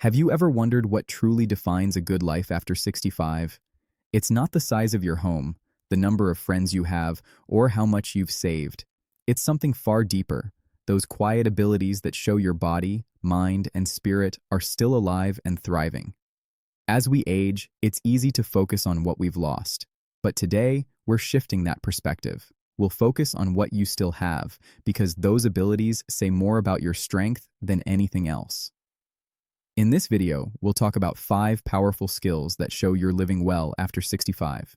Have you ever wondered what truly defines a good life after 65? It's not the size of your home, the number of friends you have, or how much you've saved. It's something far deeper, those quiet abilities that show your body, mind, and spirit are still alive and thriving. As we age, it's easy to focus on what we've lost. But today, we're shifting that perspective. We'll focus on what you still have, because those abilities say more about your strength than anything else. In this video, we'll talk about 5 powerful skills that show you're living well after 65.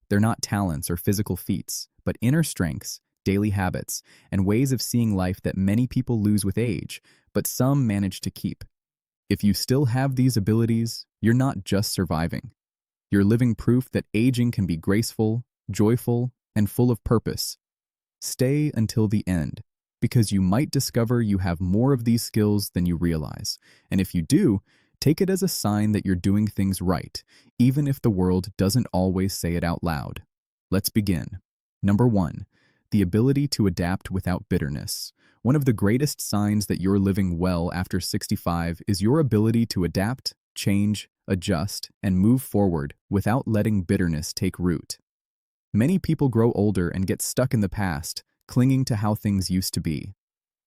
They're not talents or physical feats, but inner strengths, daily habits, and ways of seeing life that many people lose with age, but some manage to keep. If you still have these abilities, you're not just surviving. You're living proof that aging can be graceful, joyful, and full of purpose. Stay until the end, because you might discover you have more of these skills than you realize. And if you do, take it as a sign that you're doing things right, even if the world doesn't always say it out loud. Let's begin. Number 1, the ability to adapt without bitterness. One of the greatest signs that you're living well after 65 is your ability to adapt, change, adjust, and move forward without letting bitterness take root. Many people grow older and get stuck in the past, clinging to how things used to be.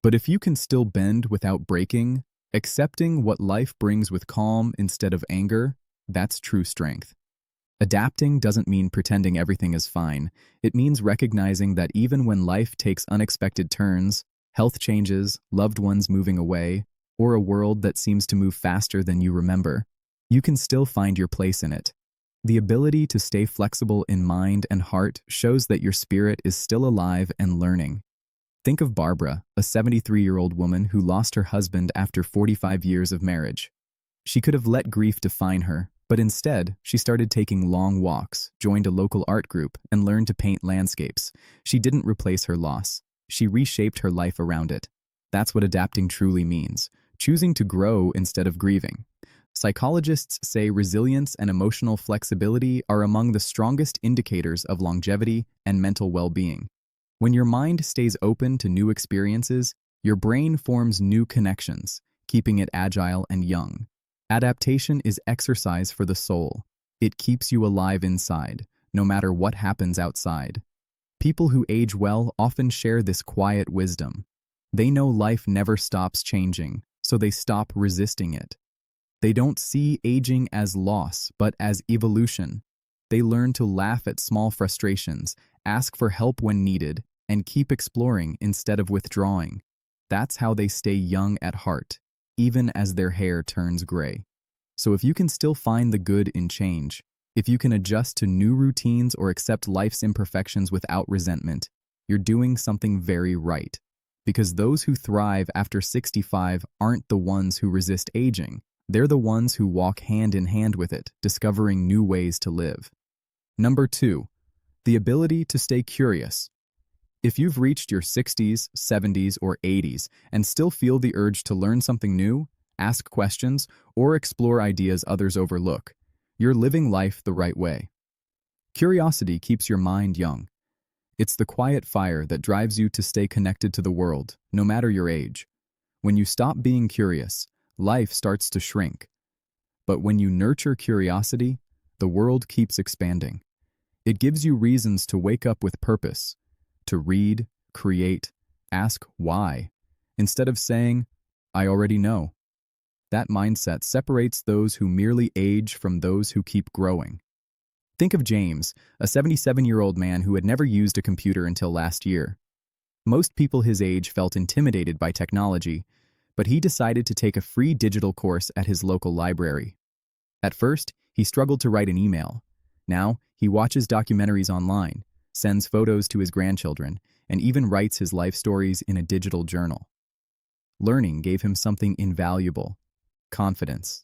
But if you can still bend without breaking, accepting what life brings with calm instead of anger, that's true strength. Adapting doesn't mean pretending everything is fine. It means recognizing that even when life takes unexpected turns, health changes, loved ones moving away, or a world that seems to move faster than you remember, you can still find your place in it. The ability to stay flexible in mind and heart shows that your spirit is still alive and learning. Think of Barbara, a 73-year-old woman who lost her husband after 45 years of marriage. She could have let grief define her, but instead, she started taking long walks, joined a local art group, and learned to paint landscapes. She didn't replace her loss. She reshaped her life around it. That's what adapting truly means, choosing to grow instead of grieving. Psychologists say resilience and emotional flexibility are among the strongest indicators of longevity and mental well-being. When your mind stays open to new experiences, your brain forms new connections, keeping it agile and young. Adaptation is exercise for the soul. It keeps you alive inside, no matter what happens outside. People who age well often share this quiet wisdom. They know life never stops changing, so they stop resisting it. They don't see aging as loss, but as evolution. They learn to laugh at small frustrations, ask for help when needed, and keep exploring instead of withdrawing. That's how they stay young at heart, even as their hair turns gray. So if you can still find the good in change, if you can adjust to new routines or accept life's imperfections without resentment, you're doing something very right. Because those who thrive after 65 aren't the ones who resist aging. They're the ones who walk hand in hand with it, discovering new ways to live. Number 2, the ability to stay curious. If you've reached your 60s, 70s, or 80s and still feel the urge to learn something new, ask questions, or explore ideas others overlook, you're living life the right way. Curiosity keeps your mind young. It's the quiet fire that drives you to stay connected to the world, no matter your age. When you stop being curious, life starts to shrink. But when you nurture curiosity, the world keeps expanding. It gives you reasons to wake up with purpose, to read, create, ask why, instead of saying, I already know. That mindset separates those who merely age from those who keep growing. Think of James, a 77-year-old man who had never used a computer until last year. Most people his age felt intimidated by technology, but he decided to take a free digital course at his local library. At first, he struggled to write an email. Now, he watches documentaries online, sends photos to his grandchildren, and even writes his life stories in a digital journal. Learning gave him something invaluable: confidence.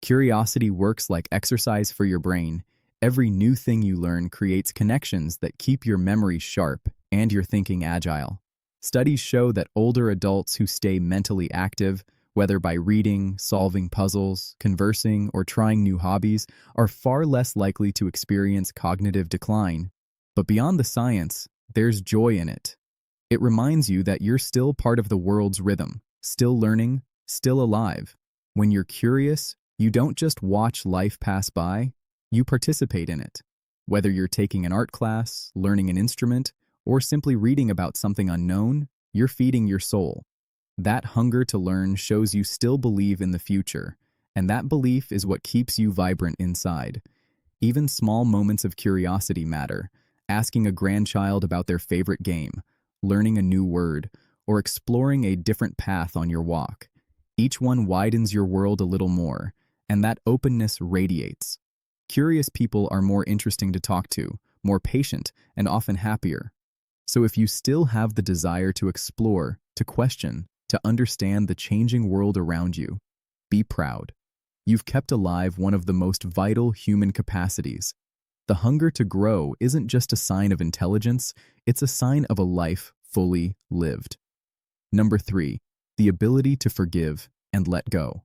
Curiosity works like exercise for your brain. Every new thing you learn creates connections that keep your memory sharp and your thinking agile. Studies show that older adults who stay mentally active, whether by reading, solving puzzles, conversing, or trying new hobbies, are far less likely to experience cognitive decline. But beyond the science, there's joy in it. It reminds you that you're still part of the world's rhythm, still learning, still alive. When you're curious, you don't just watch life pass by, you participate in it. Whether you're taking an art class, learning an instrument, or simply reading about something unknown, you're feeding your soul. That hunger to learn shows you still believe in the future, and that belief is what keeps you vibrant inside. Even small moments of curiosity matter. Asking a grandchild about their favorite game, learning a new word, or exploring a different path on your walk. Each one widens your world a little more, and that openness radiates. Curious people are more interesting to talk to, more patient, and often happier. So if you still have the desire to explore, to question, to understand the changing world around you, be proud. You've kept alive one of the most vital human capacities. The hunger to grow isn't just a sign of intelligence, it's a sign of a life fully lived. Number 3, the ability to forgive and let go.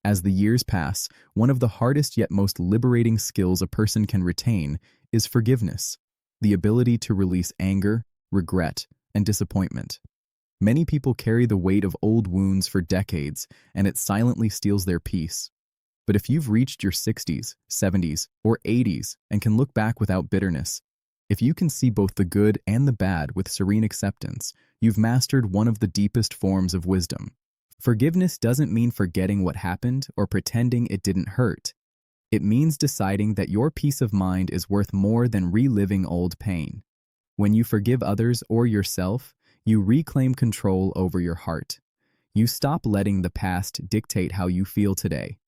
As the years pass, one of the hardest yet most liberating skills a person can retain is forgiveness, the ability to release anger, regret, and disappointment. Many people carry the weight of old wounds for decades, and it silently steals their peace. But if you've reached your 60s, 70s, or 80s and can look back without bitterness, if you can see both the good and the bad with serene acceptance, you've mastered one of the deepest forms of wisdom. Forgiveness doesn't mean forgetting what happened or pretending it didn't hurt. It means deciding that your peace of mind is worth more than reliving old pain. When you forgive others or yourself, you reclaim control over your heart. You stop letting the past dictate how you feel today.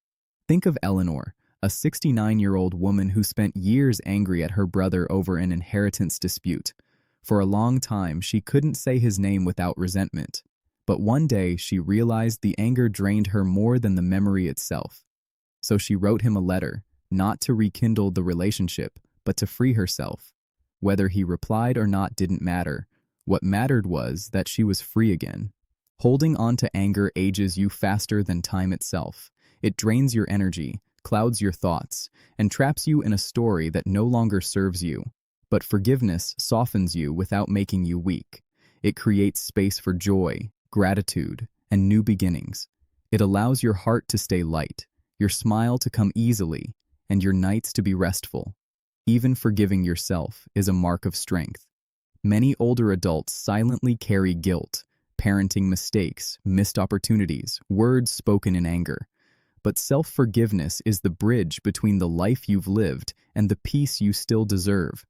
Think of Eleanor, a 69-year-old woman who spent years angry at her brother over an inheritance dispute. For a long time, she couldn't say his name without resentment. But one day, she realized the anger drained her more than the memory itself. So she wrote him a letter, not to rekindle the relationship, but to free herself. Whether he replied or not didn't matter. What mattered was that she was free again. Holding on to anger ages you faster than time itself. It drains your energy, clouds your thoughts, and traps you in a story that no longer serves you. But forgiveness softens you without making you weak. It creates space for joy, gratitude, and new beginnings. It allows your heart to stay light, your smile to come easily, and your nights to be restful. Even forgiving yourself is a mark of strength. Many older adults silently carry guilt, parenting mistakes, missed opportunities, words spoken in anger. But self-forgiveness is the bridge between the life you've lived and the peace you still deserve.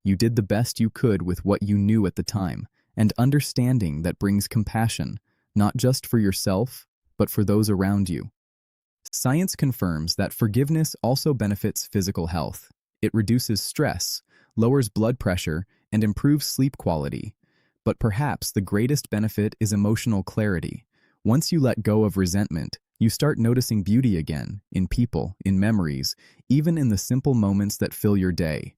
You did the best you could with what you knew at the time, and understanding that brings compassion, not just for yourself, but for those around you. Science confirms that forgiveness also benefits physical health. It reduces stress, lowers blood pressure, and improves sleep quality. But perhaps the greatest benefit is emotional clarity. Once you let go of resentment, you start noticing beauty again, in people, in memories, even in the simple moments that fill your day.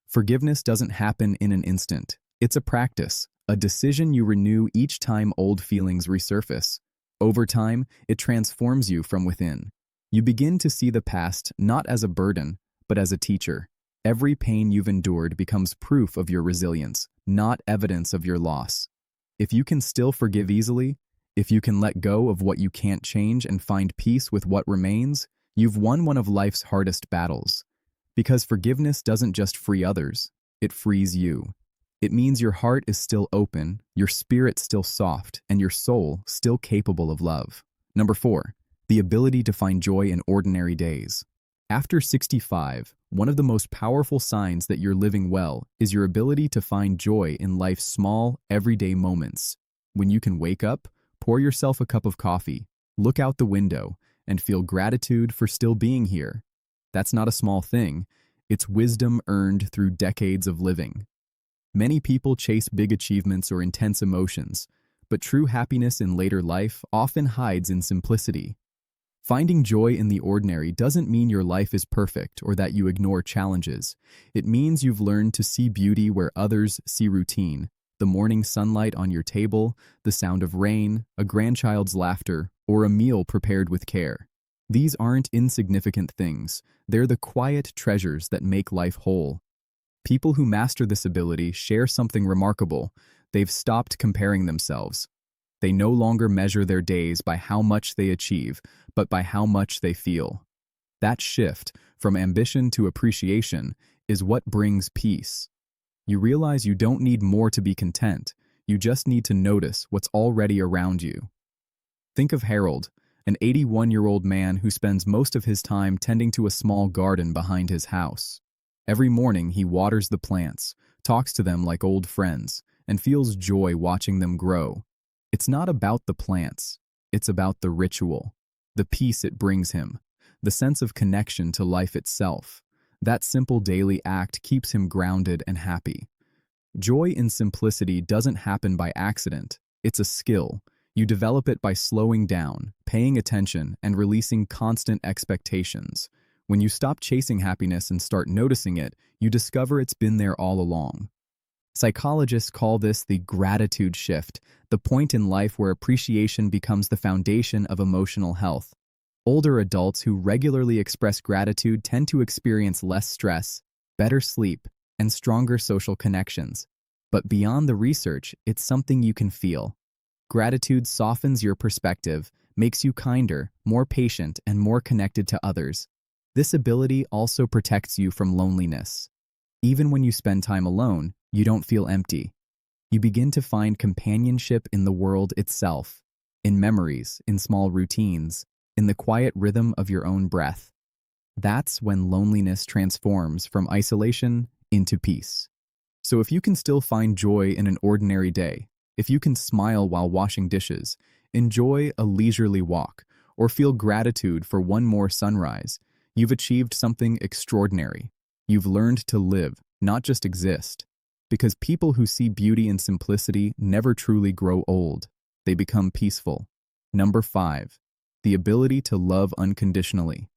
Forgiveness doesn't happen in an instant. It's a practice, a decision you renew each time old feelings resurface. Over time, it transforms you from within. You begin to see the past not as a burden, but as a teacher. Every pain you've endured becomes proof of your resilience, not evidence of your loss. If you can still forgive easily, if you can let go of what you can't change and find peace with what remains, you've won one of life's hardest battles. Because forgiveness doesn't just free others, it frees you. It means your heart is still open, your spirit still soft, and your soul still capable of love. Number 4, the ability to find joy in ordinary days. After 65, one of the most powerful signs that you're living well is your ability to find joy in life's small, everyday moments. When you can wake up, pour yourself a cup of coffee, look out the window, and feel gratitude for still being here. That's not a small thing. It's wisdom earned through decades of living. Many people chase big achievements or intense emotions, but true happiness in later life often hides in simplicity. Finding joy in the ordinary doesn't mean your life is perfect or that you ignore challenges. It means you've learned to see beauty where others see routine. The morning sunlight on your table, the sound of rain, a grandchild's laughter, or a meal prepared with care. These aren't insignificant things. They're the quiet treasures that make life whole. People who master this ability share something remarkable. They've stopped comparing themselves. They no longer measure their days by how much they achieve, but by how much they feel. That shift, from ambition to appreciation, is what brings peace. You realize you don't need more to be content, you just need to notice what's already around you. Think of Harold, an 81-year-old man who spends most of his time tending to a small garden behind his house. Every morning he waters the plants, talks to them like old friends, and feels joy watching them grow. It's not about the plants, it's about the ritual, the peace it brings him, the sense of connection to life itself. That simple daily act keeps him grounded and happy. Joy in simplicity doesn't happen by accident, it's a skill. You develop it by slowing down, paying attention, and releasing constant expectations. When you stop chasing happiness and start noticing it, you discover it's been there all along. Psychologists call this the gratitude shift, the point in life where appreciation becomes the foundation of emotional health. Older adults who regularly express gratitude tend to experience less stress, better sleep, and stronger social connections. But beyond the research, it's something you can feel. Gratitude softens your perspective, makes you kinder, more patient, and more connected to others. This ability also protects you from loneliness. Even when you spend time alone, you don't feel empty. You begin to find companionship in the world itself, in memories, in small routines, in the quiet rhythm of your own breath. That's when loneliness transforms from isolation into peace. So if you can still find joy in an ordinary day, if you can smile while washing dishes, enjoy a leisurely walk, or feel gratitude for one more sunrise, you've achieved something extraordinary. You've learned to live, not just exist. Because people who see beauty in simplicity never truly grow old. They become peaceful. Number 5. The ability to love unconditionally.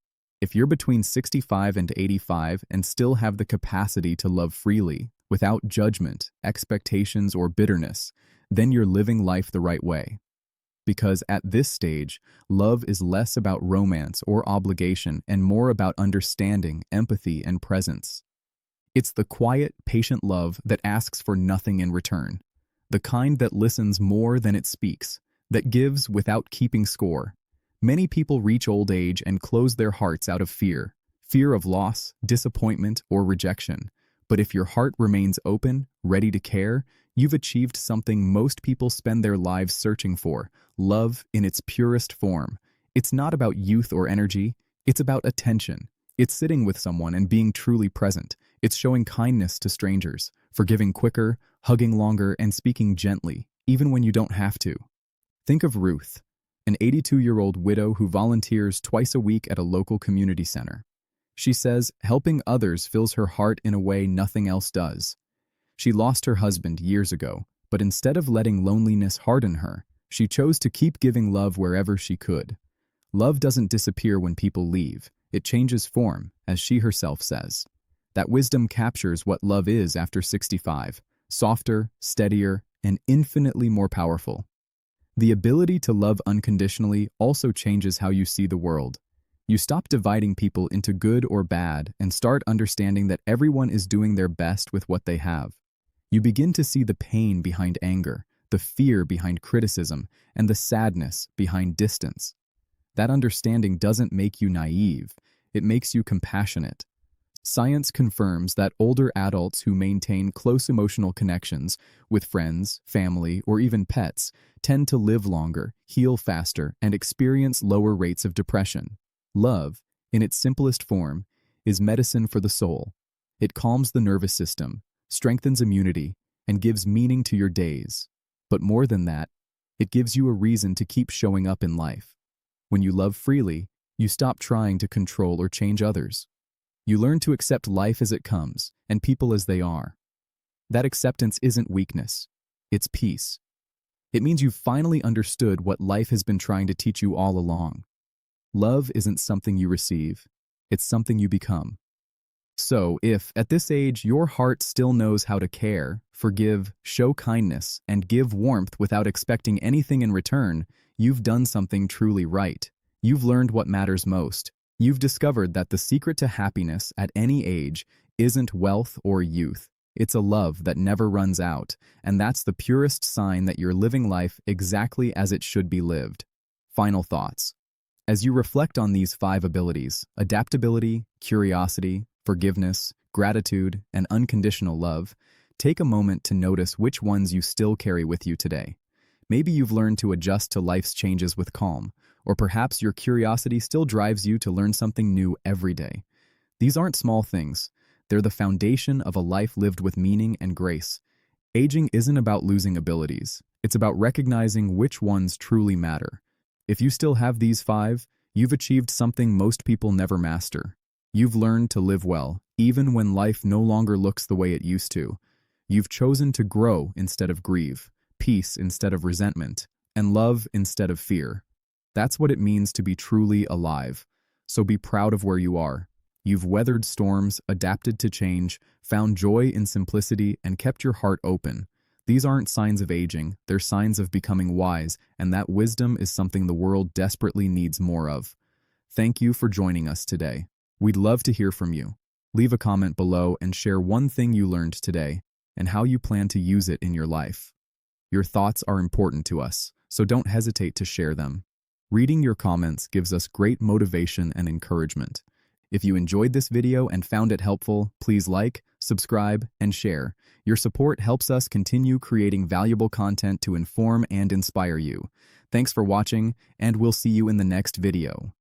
If you're between 65 and 85 and still have the capacity to love freely, without judgment, expectations, or bitterness, then you're living life the right way. Because at this stage, love is less about romance or obligation and more about understanding, empathy, and presence. It's the quiet, patient love that asks for nothing in return. The kind that listens more than it speaks, that gives without keeping score. Many people reach old age and close their hearts out of fear of loss, disappointment, or rejection. But if your heart remains open, ready to care, you've achieved something most people spend their lives searching for: love in its purest form. It's not about youth or energy, it's about attention. It's sitting with someone and being truly present. It's showing kindness to strangers, forgiving quicker, hugging longer, and speaking gently, even when you don't have to. Think of Ruth, an 82-year-old widow who volunteers twice a week at a local community center. She says helping others fills her heart in a way nothing else does. She lost her husband years ago, but instead of letting loneliness harden her, she chose to keep giving love wherever she could. Love doesn't disappear when people leave. It changes form, as she herself says. That wisdom captures what love is after 65, softer, steadier, and infinitely more powerful. The ability to love unconditionally also changes how you see the world. You stop dividing people into good or bad and start understanding that everyone is doing their best with what they have. You begin to see the pain behind anger, the fear behind criticism, and the sadness behind distance. That understanding doesn't make you naive, it makes you compassionate. Science confirms that older adults who maintain close emotional connections with friends, family, or even pets tend to live longer, heal faster, and experience lower rates of depression. Love, in its simplest form, is medicine for the soul. It calms the nervous system, strengthens immunity, and gives meaning to your days. But more than that, it gives you a reason to keep showing up in life. When you love freely, you stop trying to control or change others. You learn to accept life as it comes, and people as they are. That acceptance isn't weakness, it's peace. It means you've finally understood what life has been trying to teach you all along. Love isn't something you receive, it's something you become. So, if, at this age, your heart still knows how to care, forgive, show kindness, and give warmth without expecting anything in return, you've done something truly right. You've learned what matters most. You've discovered that the secret to happiness at any age isn't wealth or youth. It's a love that never runs out, and that's the purest sign that you're living life exactly as it should be lived. Final thoughts. As you reflect on these 5 abilities, adaptability, curiosity, forgiveness, gratitude, and unconditional love, take a moment to notice which ones you still carry with you today. Maybe you've learned to adjust to life's changes with calm, or perhaps your curiosity still drives you to learn something new every day. These aren't small things. They're the foundation of a life lived with meaning and grace. Aging isn't about losing abilities. It's about recognizing which ones truly matter. If you still have these 5, you've achieved something most people never master. You've learned to live well, even when life no longer looks the way it used to. You've chosen to grow instead of grieve, peace instead of resentment, and love instead of fear. That's what it means to be truly alive. So be proud of where you are. You've weathered storms, adapted to change, found joy in simplicity, and kept your heart open. These aren't signs of aging, they're signs of becoming wise, and that wisdom is something the world desperately needs more of. Thank you for joining us today. We'd love to hear from you. Leave a comment below and share one thing you learned today and how you plan to use it in your life. Your thoughts are important to us, so don't hesitate to share them. Reading your comments gives us great motivation and encouragement. If you enjoyed this video and found it helpful, please like, subscribe, and share. Your support helps us continue creating valuable content to inform and inspire you. Thanks for watching, and we'll see you in the next video.